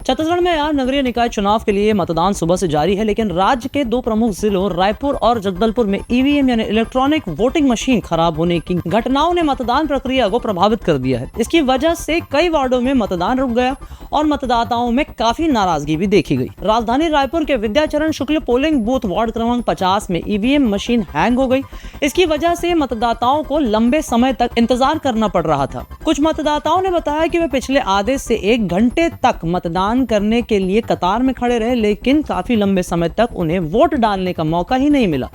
छत्तीसगढ़ में यार नगरीय निकाय चुनाव के लिए मतदान सुबह से जारी है, लेकिन राज्य के दो प्रमुख जिलों रायपुर और जगदलपुर में ईवीएम यानी इलेक्ट्रॉनिक वोटिंग मशीन खराब होने की घटनाओं ने मतदान प्रक्रिया को प्रभावित कर दिया है। इसकी वजह से कई वार्डों में मतदान रुक गया और मतदाताओं में काफी नाराजगी भी देखी गई। राजधानी रायपुर के Vidyacharan Shukla polling booth ward क्रमांक 50 में ईवीएम मशीन हैंग हो गई। इसकी वजह से मतदाताओं को लंबे समय तक इंतजार करना पड़ रहा था। कुछ मतदाताओं ने बताया कि वे पिछले आधे से 1 घंटे तक मतदान करने के लिए कतार में खड़े रहे, लेकिन काफी लंबे समय तक उन्हें वोट डालने का मौका ही नहीं मिला।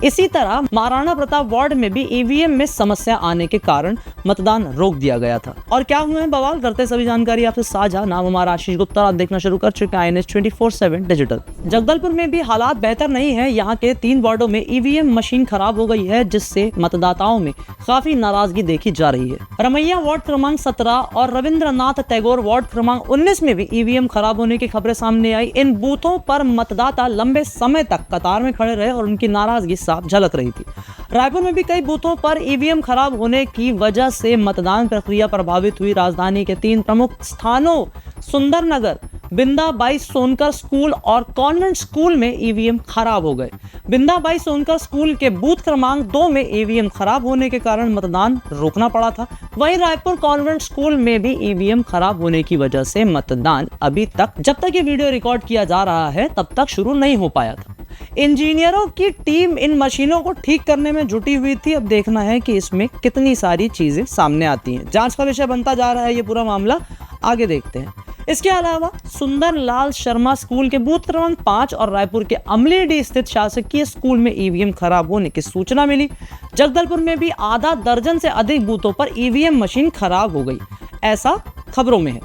इसी तरह महाराणा प्रताप वार्ड में भी ईवीएम में समस्या आने के कारण मतदान रोक दिया गया था। और क्या हुए हैं बवाल, करते सभी जानकारी आपसे साझा। नाम हमारा आशीष गुप्ता, आप देखना शुरू कर चुके हैं INS 24/7 डिजिटल। जगदलपुर में भी हालात बेहतर नहीं है। यहाँ के 3 वार्डों में ईवीएम मशीन खराब हो गई है, जिससे मतदाताओं में काफी नाराजगी देखी जा रही है। रमैया वार्ड क्रमांक 17 और रविंद्रनाथ टैगोर वार्ड क्रमांक 19 में भी ईवीएम खराब होने की खबरें सामने आई। इन बूथों पर मतदाता लंबे समय तक कतार में खड़े रहे और उनकी नाराजगी साफ झलक रही थी। रायपुर में भी कई बूथों पर ईवीएम खराब होने की वजह से मतदान प्रक्रिया प्रभावित हुई। राजधानी के 3 प्रमुख स्थानों सुंदरनगर, बिंदाबाई सोनकर स्कूल और कॉन्वेंट स्कूल में ईवीएम खराब हो गए। बिंदाबाई सोनकर स्कूल के बूथ क्रमांक 2 में ईवीएम खराब होने के कारण मतदान रोकना पड़ा था। वहीं रायपुर कॉन्वेंट स्कूल में भी ईवीएम खराब होने की वजह से मतदान अभी तक, जब तक ये वीडियो रिकॉर्ड किया जा रहा है, तब तक शुरू नहीं हो पाया था। इंजीनियरों की टीम इन मशीनों को ठीक करने में जुटी हुई थी। अब देखना है कि इसमें कितनी सारी चीजें सामने आती हैं। जांच का विषय बनता जा रहा है ये पूरा मामला, आगे देखते हैं। इसके अलावा सुंदर लाल शर्मा स्कूल के बूथ क्रमांक 5 और रायपुर के अमलेडी स्थित शासकीय स्कूल में ईवीएम खराब होने की सूचना मिली। जगदलपुर में भी आधा दर्जन से अधिक बूथों पर ईवीएम मशीन खराब हो गई, ऐसा खबरों में है।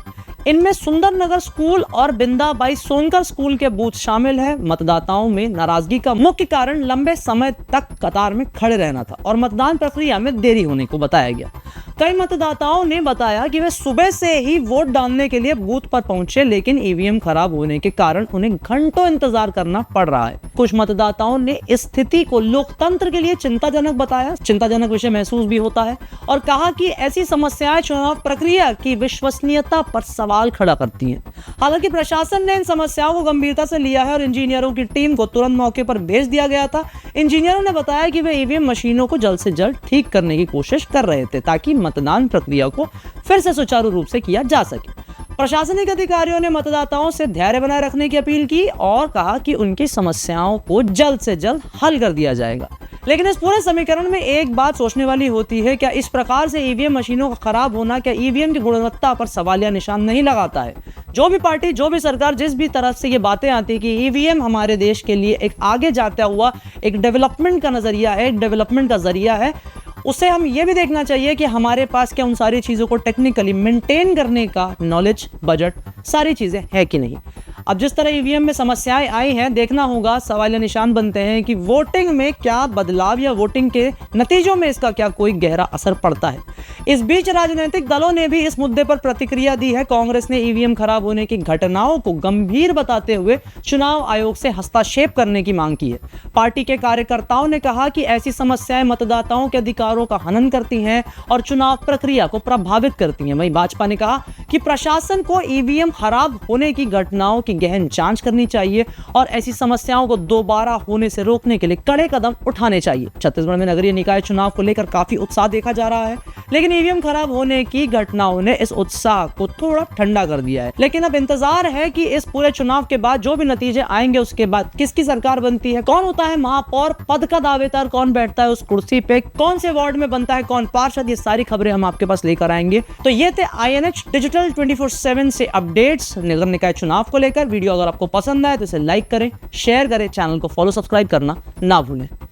इनमें सुंदरनगर स्कूल और बिंदाबाई सोनकर स्कूल के बूथ शामिल है। मतदाताओं में नाराजगी का मुख्य कारण लंबे समय तक कतार में खड़े रहना था और मतदान प्रक्रिया में देरी होने को बताया गया। कई मतदाताओं ने बताया कि वे सुबह से ही वोट डालने के लिए बूथ पर पहुंचे, लेकिन ईवीएम खराब होने के कारण उन्हें घंटों इंतजार करना पड़ रहा है। कुछ मतदाताओं ने इस स्थिति को लोकतंत्र के लिए चिंताजनक बताया। चिंताजनक विषय महसूस भी होता है और कहा कि ऐसी समस्याएं चुनाव प्रक्रिया की विश्वसनीयता पर सवाल खड़ा करती हैं। हालांकि प्रशासन ने इन समस्याओं को गंभीरता से लिया है और इंजीनियरों की टीम को तुरंत मौके पर भेज दिया गया था। इंजीनियरों ने बताया कि वे ईवीएम मशीनों को जल्द से जल्द ठीक करने की कोशिश कर रहे थे, ताकि मतदान प्रक्रिया को फिर से सुचारू रूप से किया जा सके। प्रशासनिक अधिकारियों ने मतदाताओं से धैर्य बनाए रखने की अपील की और कहा कि उनकी समस्याओं को जल्द से जल्द हल कर दिया जाएगा। लेकिन इस पूरे समीकरण में एक बात सोचने वाली होती है, क्या इस प्रकार से ईवीएम मशीनों का खराब होना क्या ईवीएम की गुणवत्ता पर सवालिया निशान नहीं लगाता है? जो भी पार्टी, जो भी सरकार, जिस भी तरफ से ये बातें आती है कि ईवीएम हमारे देश के लिए एक आगे जाता हुआ एक डेवलपमेंट का नजरिया है, एक डेवलपमेंट का जरिया है, उससे हम ये भी देखना चाहिए कि हमारे पास क्या उन सारी चीज़ों को टेक्निकली मेंटेन करने का नॉलेज, बजट, सारी चीज़ें है कि नहीं। अब जिस तरह ईवीएम में समस्याएं आई हैं, देखना होगा, सवालिया निशान बनते हैं कि वोटिंग में क्या बदलाव या वोटिंग के नतीजों में इसका क्या कोई गहरा असर पड़ता है। इस बीच राजनीतिक दलों ने भी इस मुद्दे पर प्रतिक्रिया दी है। कांग्रेस ने ईवीएम खराब होने की घटनाओं को गंभीर बताते हुए चुनाव आयोग से हस्तक्षेप करने की मांग की है। पार्टी के कार्यकर्ताओं ने कहा कि ऐसी समस्याएं मतदाताओं के अधिकारों का हनन करती हैं और चुनाव प्रक्रिया को प्रभावित करती हैं। वहीं भाजपा ने कहा कि प्रशासन को ईवीएम खराब होने की घटनाओं की गहन जांच करनी चाहिए और ऐसी समस्याओं को दोबारा होने से रोकने के लिए कड़े कदम उठाने चाहिए। छत्तीसगढ़ में नगरीय निकाय चुनाव को लेकर काफी उत्साह देखा जा रहा है, लेकिन ईवीएम खराब होने की घटनाओं ने इस उत्साह को थोड़ा ठंडा कर दिया है। लेकिन अब इंतजार है कि इस पूरे चुनाव के बाद जो भी नतीजे आएंगे, उसके बाद किसकी सरकार बनती है, कौन होता है महापौर पद का दावेदार, कौन बैठता है उस कुर्सी पे, कौन से वार्ड में बनता है कौन पार्षद, ये सारी खबरें हम आपके पास लेकर आएंगे। तो ये थे INH डिजिटल 24/7 से अपडेट्स नगर निकाय चुनाव को लेकर। वीडियो अगर आपको पसंद आए तो इसे लाइक करें, शेयर करें, चैनल को फॉलो, सब्सक्राइब करना ना भूलें।